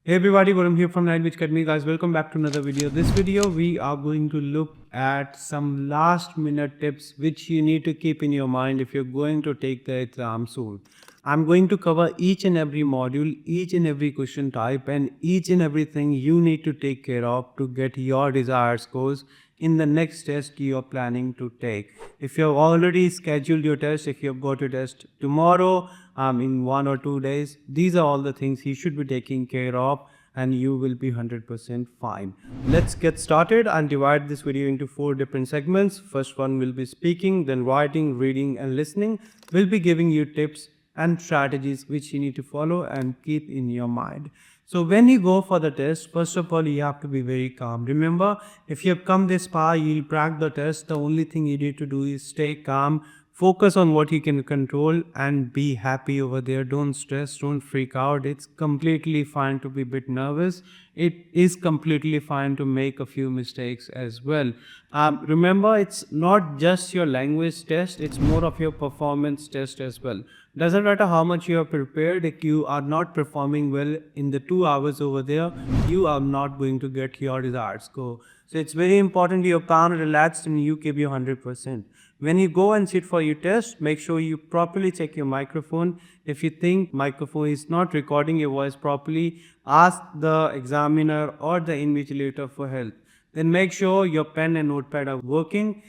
Hey everybody, Varun here from Language Academy. Guys, welcome back to another video. This video we are going to look at some last minute tips which you need to keep in your mind if you're going to take the exam soon. I'm going to cover each and every module, each and every question type, and each and everything you need to take care of to get your desired scores in the next test you're planning to take. If you've already scheduled your test, if you've got your test tomorrow, in 1 or 2 days, these are all the things you should be taking care of and you will be 100% fine. Let's get started and divide this video into 4 different segments. First one will be speaking, then writing, reading and listening. We'll be giving you tips and strategies which you need to follow and keep in your mind. So when you go for the test, first of all, you have to be very calm. Remember, if you have come this far, you'll crack the test. The only thing you need to do is stay calm, focus on what you can control and be happy over there. Don't stress, don't freak out. It's completely fine to be a bit nervous. It is completely fine to make a few mistakes as well. Remember, it's not just your language test, it's more of your performance test as well. Doesn't matter how much you are prepared, if you are not performing well in the 2 hours over there, you are not going to get your desired score. So it's very important you're calm, relaxed and you give your 100%. When you go and sit for your test, make sure you properly check your microphone. If you think microphone is not recording your voice properly, ask the examiner or the invigilator for help. Then make sure your pen and notepad are working.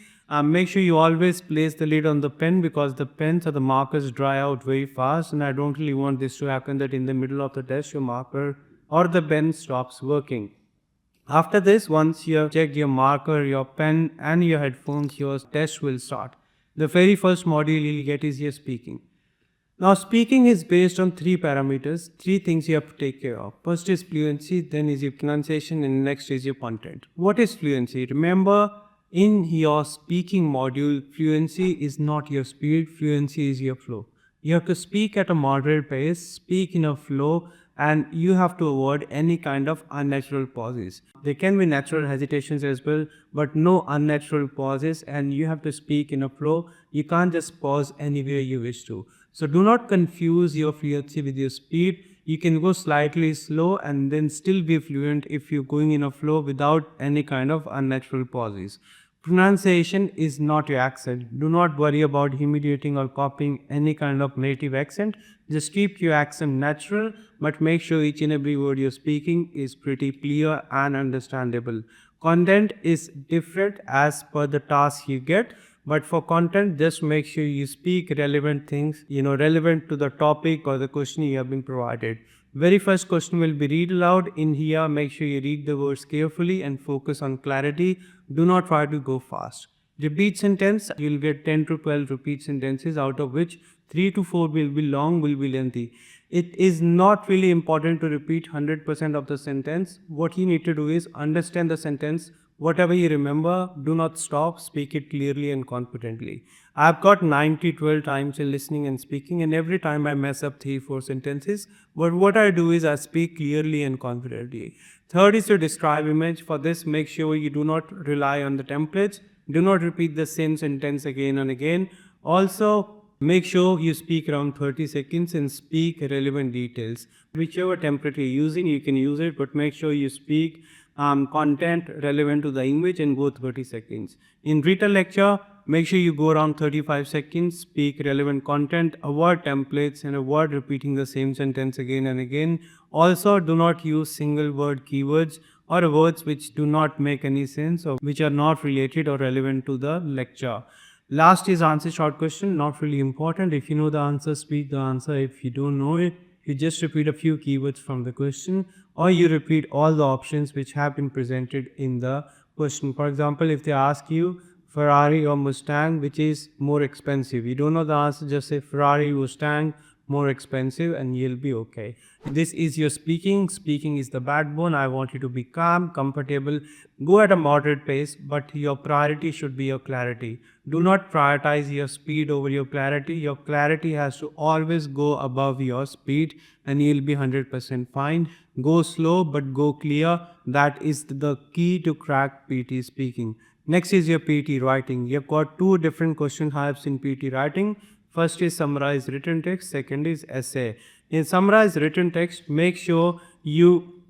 Make sure you always place the lid on the pen because the pens or the markers dry out very fast, and I don't really want this to happen that in the middle of the test your marker or the pen stops working. After this, once you have checked your marker, your pen and your headphones, your test will start. The very first module you'll get is your speaking. Now speaking is based on 3 parameters, 3 things you have to take care of. First is fluency, then is your pronunciation and next is your content. What is fluency? Remember, in your speaking module, fluency is not your speed, fluency is your flow. You have to speak at a moderate pace, speak in a flow, and you have to avoid any kind of unnatural pauses. There can be natural hesitations as well, but no unnatural pauses, and you have to speak in a flow. You can't just pause anywhere you wish to. So do not confuse your fluency with your speed. You can go slightly slow and then still be fluent if you're going in a flow without any kind of unnatural pauses. Pronunciation is not your accent. Do not worry about imitating or copying any kind of native accent. Just keep your accent natural, but make sure each and every word you're speaking is pretty clear and understandable. Content is different as per the task you get, but for content, just make sure you speak relevant things, relevant to the topic or the question you have been provided. Very first question will be read aloud. In here, make sure you read the words carefully and focus on clarity. Do not try to go fast. Repeat sentence, you'll get 10 to 12 repeat sentences, out of which 3 to 4 will be long, will be lengthy. It is not really important to repeat 100% of the sentence. What you need to do is understand the sentence. Whatever you remember, do not stop, speak it clearly and confidently. I've got 90-12 times in listening and speaking, and every time I mess up 3-4 sentences. But what I do is I speak clearly and confidently. Third is to describe image. For this, make sure you do not rely on the templates. Do not repeat the same sentence again and again. Also, make sure you speak around 30 seconds and speak relevant details. Whichever template you're using, you can use it, but make sure you speak content relevant to the image and go 30 seconds. In written lecture, make sure you go around 35 seconds, speak relevant content, avoid templates and avoid repeating the same sentence again and again. Also, do not use single word keywords or words which do not make any sense or which are not related or relevant to the lecture. Last is answer short question, not really important. If you know the answer, speak the answer. If you don't know it, you just repeat a few keywords from the question, or you repeat all the options which have been presented in the question. For example, if they ask you Ferrari or Mustang, which is more expensive, you don't know the answer, just say Ferrari, Mustang, more expensive, and you'll be okay. This is your speaking. Speaking is the backbone. I want you to be calm, comfortable, go at a moderate pace, but your priority should be your clarity. Do not prioritize your speed over your clarity. Your clarity has to always go above your speed and you'll be 100% fine. Go slow but go clear. That is the key to crack PT speaking. Next is your PT writing. You've got 2 different question types in PT writing. First is summarized written text, second is essay. In summarized written text, make sure you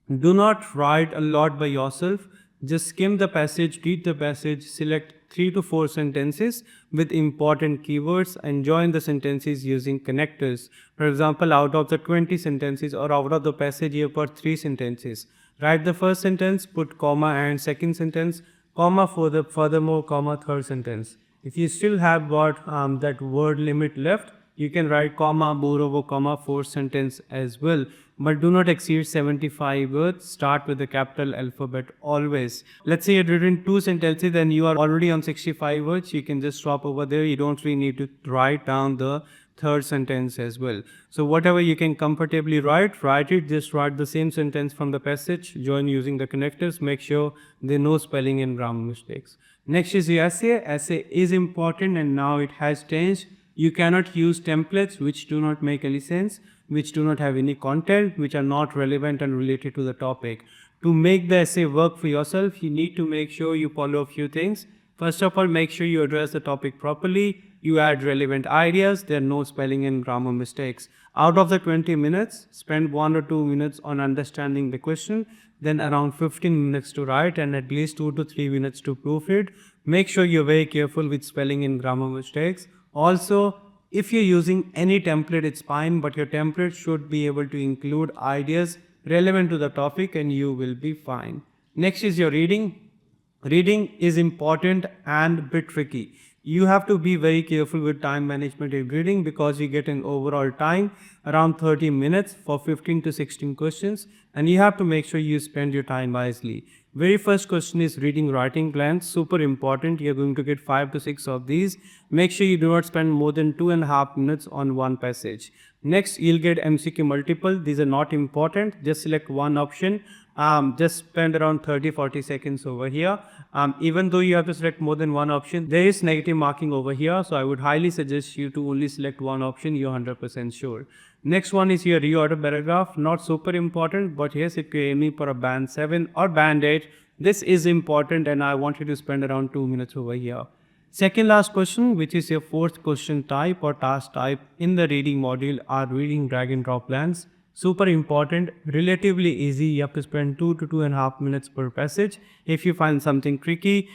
Do not write a lot by yourself. Just skim the passage, read the passage, select 3 to 4 sentences with important keywords and join the sentences using connectors. For example, out of the 20 sentences or out of the passage, you put 3 sentences. Write the first sentence, put comma and second sentence, comma for the furthermore, comma third sentence. If you still have got that word limit left, you can write comma, moreover, comma, fourth sentence as well. But do not exceed 75 words. Start with the capital alphabet always. Let's say you've written 2 sentences and you are already on 65 words. You can just stop over there. You don't really need to write down the third sentence as well. So whatever you can comfortably write it. Just write the same sentence from the passage. Join using the connectors. Make sure there are no spelling and grammar mistakes. Next is the essay. Essay is important and now it has changed. You cannot use templates which do not make any sense, which do not have any content, which are not relevant and related to the topic. To make the essay work for yourself, you need to make sure you follow a few things. First of all, make sure you address the topic properly. You add relevant ideas. There are no spelling and grammar mistakes. Out of the 20 minutes, spend 1 or 2 minutes on understanding the question, then around 15 minutes to write and at least 2 to 3 minutes to proofread. Make sure you're very careful with spelling and grammar mistakes. Also, if you're using any template, it's fine, but your template should be able to include ideas relevant to the topic and you will be fine. Next is your reading. Reading is important and a bit tricky. You have to be very careful with time management in reading because you get an overall time around 30 minutes for 15 to 16 questions and you have to make sure you spend your time wisely. Very first question is reading writing plans, super important. You're going to get 5 to 6 of these. Make sure you do not spend more than 2.5 minutes on one passage. Next, you'll get MCQ multiple. These are not important. Just select one option. Just spend around 30-40 seconds over here. Even though you have to select more than one option, there is negative marking over here. So I would highly suggest you to only select one option. You're 100% sure. Next one is your reorder paragraph. Not super important, but yes, if you're aiming for a band 7 or band 8, this is important and I want you to spend around 2 minutes over here. Second last question, which is your fourth question type or task type in the reading module, are reading drag and drop plans. Super important, relatively easy. You have to spend 2 to 2.5 minutes per passage. If you find something tricky,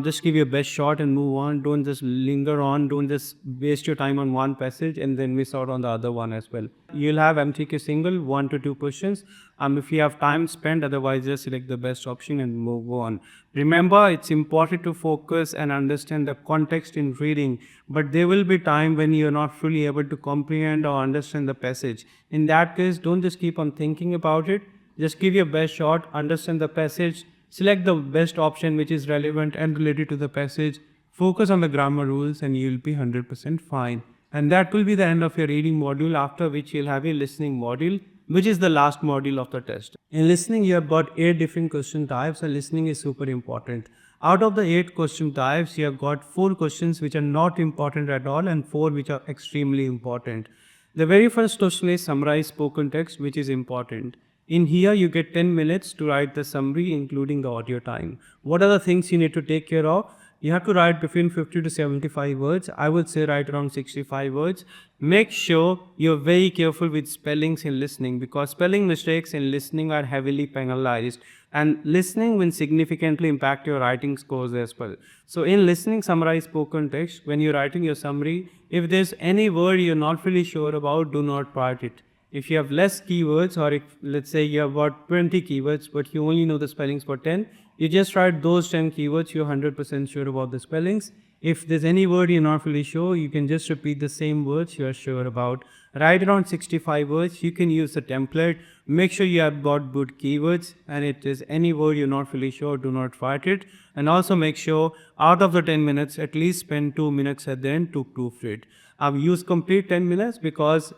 just give your best shot and move on. Don't just linger on. Don't just waste your time on one passage and then miss out on the other one as well. You'll have MCQ single, 1 to 2 questions. If you have time, spend. Otherwise, just select the best option and move on. Remember, it's important to focus and understand the context in reading, but there will be time when you're not fully able to comprehend or understand the passage. In that case, don't just keep on thinking about it. Just give your best shot, understand the passage, select the best option which is relevant and related to the passage, focus on the grammar rules and you'll be 100% fine. And that will be the end of your reading module, after which you'll have a listening module, which is the last module of the test. In listening, you have got 8 different question types and listening is super important. Out of the 8 question types, you have got 4 questions which are not important at all and 4 which are extremely important. The very first question is summarize spoken text, which is important. In here, you get 10 minutes to write the summary, including the audio time. What are the things you need to take care of? You have to write between 50 to 75 words. I would say write around 65 words. Make sure you're very careful with spellings in listening because spelling mistakes in listening are heavily penalized and listening will significantly impact your writing scores as well. So in listening, summarize spoken text. When you're writing your summary, if there's any word you're not really sure about, do not write it. If you have less keywords or if let's say you have got 20 keywords but you only know the spellings for 10, you just write those 10 keywords, you're 100% sure about the spellings. If there's any word you're not really sure, you can just repeat the same words you're sure about. Write around 65 words, you can use the template. Make sure you have got good keywords and if there's any word you're not really sure, do not write it. And also make sure out of the 10 minutes, at least spend 2 minutes at the end to proofread. I've used complete 10 minutes because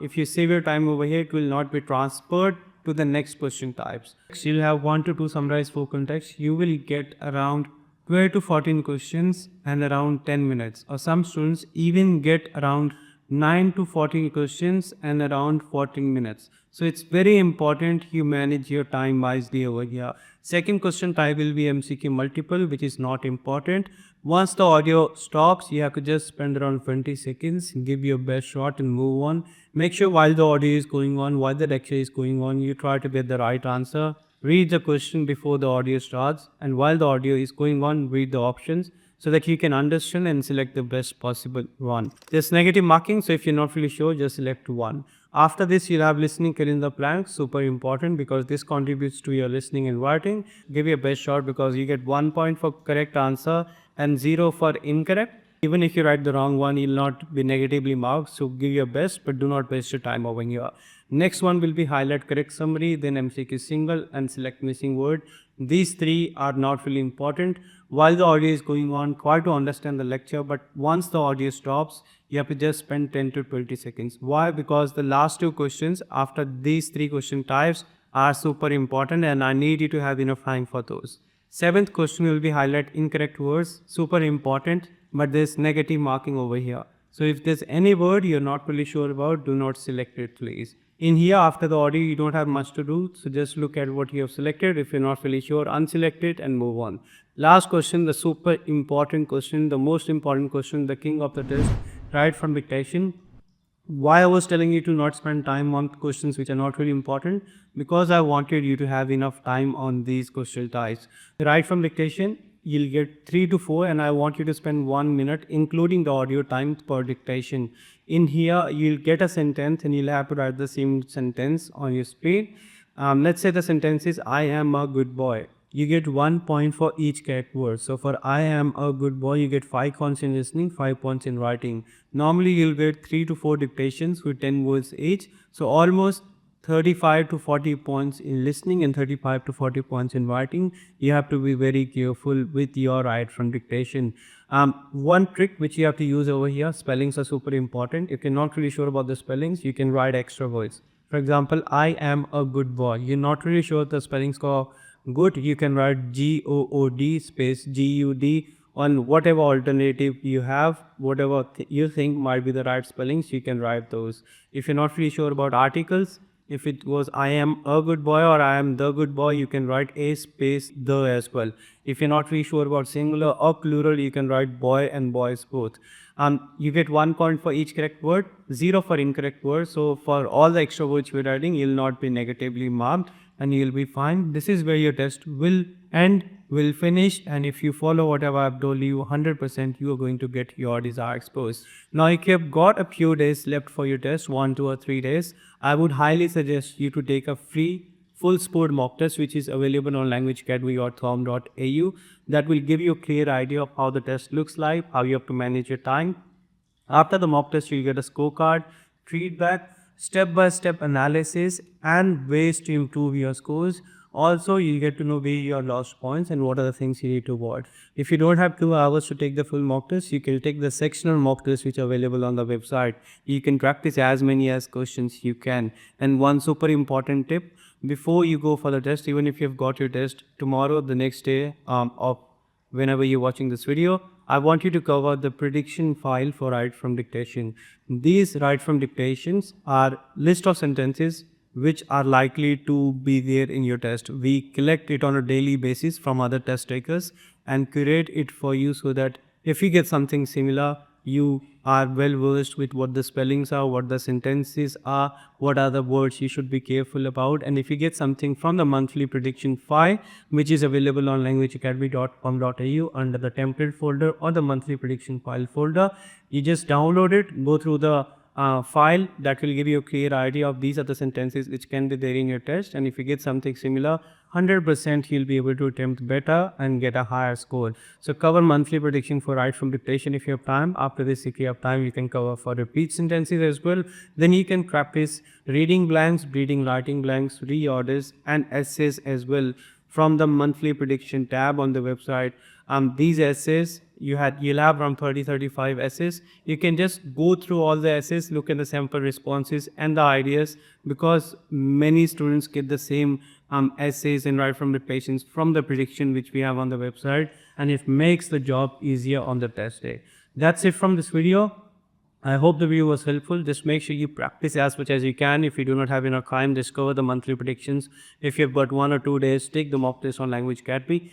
if you save your time over here, it will not be transferred to the next question types. You'll have 1 to 2 summarized spoken text. You will get around 12 to 14 questions and around 10 minutes. Or some students even get around 9 to 14 questions and around 14 minutes. So it's very important you manage your time wisely over here. Second question type will be MCQ multiple, which is not important. Once the audio stops, you have to just spend around 20 seconds, give your best shot and move on. Make sure while the audio is going on, while the lecture is going on, you try to get the right answer. Read the question before the audio starts, and while the audio is going on, read the options so that you can understand and select the best possible one. There's negative marking, so if you're not really sure, just select one. After this, you'll have listening fill in the blanks, super important because this contributes to your listening and writing. Give your best shot because you get 1 point for correct answer and 0 for incorrect. Even if you write the wrong one, you'll not be negatively marked. So give your best, but do not waste your time over here. Next one will be highlight correct summary, then MCQ single and select missing word. These three are not really important. While the audio is going on, try to understand the lecture, but once the audio stops, you have to just spend 10 to 20 seconds. Why? Because the last two questions after these three question types are super important and I need you to have enough time for those. Seventh question will be highlight incorrect words, super important, but there's negative marking over here. So if there's any word you're not really sure about, do not select it please. In here, after the audio, you don't have much to do. So just look at what you have selected. If you're not really sure, unselect it and move on. Last question, the super important question, the most important question, the king of the test, right from dictation. Why I was telling you to not spend time on questions which are not really important? Because I wanted you to have enough time on these question types. Right from dictation, you'll get 3 to 4 and I want you to spend 1 minute including the audio time per dictation. In here, you'll get a sentence and you'll have to write the same sentence on your speed. Let's say the sentence is, I am a good boy. You get 1 point for each correct word. So for I am a good boy, you get 5 points in listening, 5 points in writing. Normally, you'll get 3 to 4 dictations with 10 words each. So almost 35 to 40 points in listening and 35 to 40 points in writing. You have to be very careful with your right from dictation. One trick which you have to use over here, spellings are super important. If you're not really sure about the spellings, you can write extra words. For example, I am a good boy. You're not really sure the spellings for good, you can write G-O-O-D space G-U-D on whatever alternative you have, whatever you think might be the right spellings, you can write those. If you're not really sure about articles, if it was I am a good boy or I am the good boy, you can write a space the as well. If you're not really sure about singular or plural, you can write boy and boys both. You get 1 point for each correct word, 0 for incorrect word. So for all the extra words you're writing, you'll not be negatively marked and you'll be fine. This is where your test will end, will finish, and if you follow whatever I've told you, 100% you are going to get your desired scores. Now, if you have got a few days left for your test, 1, 2 or 3 days, I would highly suggest you to take a free full sport mock test which is available on languageacademy.com.au. That will give you a clear idea of how the test looks like, how you have to manage your time. After the mock test, you'll get a scorecard, feedback, step-by-step analysis and ways to improve your scores. Also, you get to know where you lost points and what are the things you need to avoid. If you don't have 2 hours to take the full mock test, you can take the sectional mock test which are available on the website. You can practice as many as questions you can. And one super important tip, before you go for the test, even if you've got your test tomorrow, the next day of whenever you're watching this video, I want you to cover the prediction file for write from dictation. These write from dictations are list of sentences which are likely to be there in your test. We collect it on a daily basis from other test takers and curate it for you so that if you get something similar, you are well versed with what the spellings are, what the sentences are, what are the words you should be careful about. And if you get something from the monthly prediction file, which is available on languageacademy.com.au under the template folder or the monthly prediction file folder, you just download it, go through the file that will give you a clear idea of these are the sentences which can be there in your test. And if you get something similar, 100% you'll be able to attempt better and get a higher score. So cover monthly prediction for write from dictation if you have time. After this, if you have time, you can cover for repeat sentences as well. Then you can practice reading blanks, reading, writing blanks, reorders and essays as well from the monthly prediction tab on the website. These essays, you'll have around 30-35 essays. You can just go through all the essays, look at the sample responses and the ideas, because many students get the same essays and write from dictations from the prediction which we have on the website, and it makes the job easier on the test day. That's it from this video. I hope the video was helpful. Just make sure you practice as much as you can. If you do not have enough time, discover the monthly predictions. If you've got 1 or 2 days, take the mock test on Language Academy.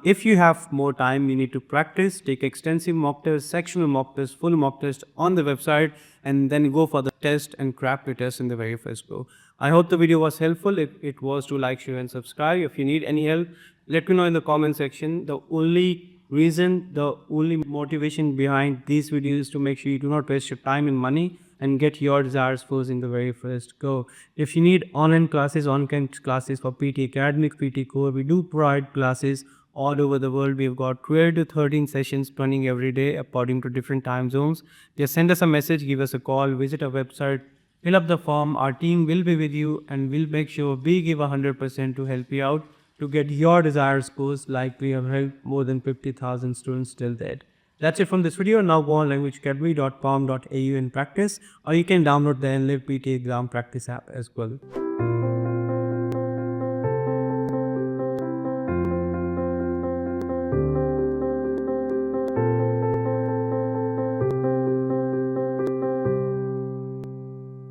If you have more time, you need to practice, take extensive mock tests, sectional mock tests, full mock test on the website, and then go for the test and crack the test in the very first go. I hope the video was helpful. If it was, to like, share, and subscribe. If you need any help, let me know in the comment section. The only motivation behind these videos is to make sure you do not waste your time and money and get your desired scores in the very first go. If you need online classes, on-campus classes for PT Academic, PT Core, we do provide classes all over the world. We've got 12 to 13 sessions running every day according to different time zones. Just send us a message, give us a call, visit our website, fill up the form. Our team will be with you and we'll make sure we give 100% to help you out to get your desired scores, like we have helped more than 50,000 students till date. That's it from this video. Now go on languageacademy.com.au and practice, or you can download the NLIV PT exam practice app as well.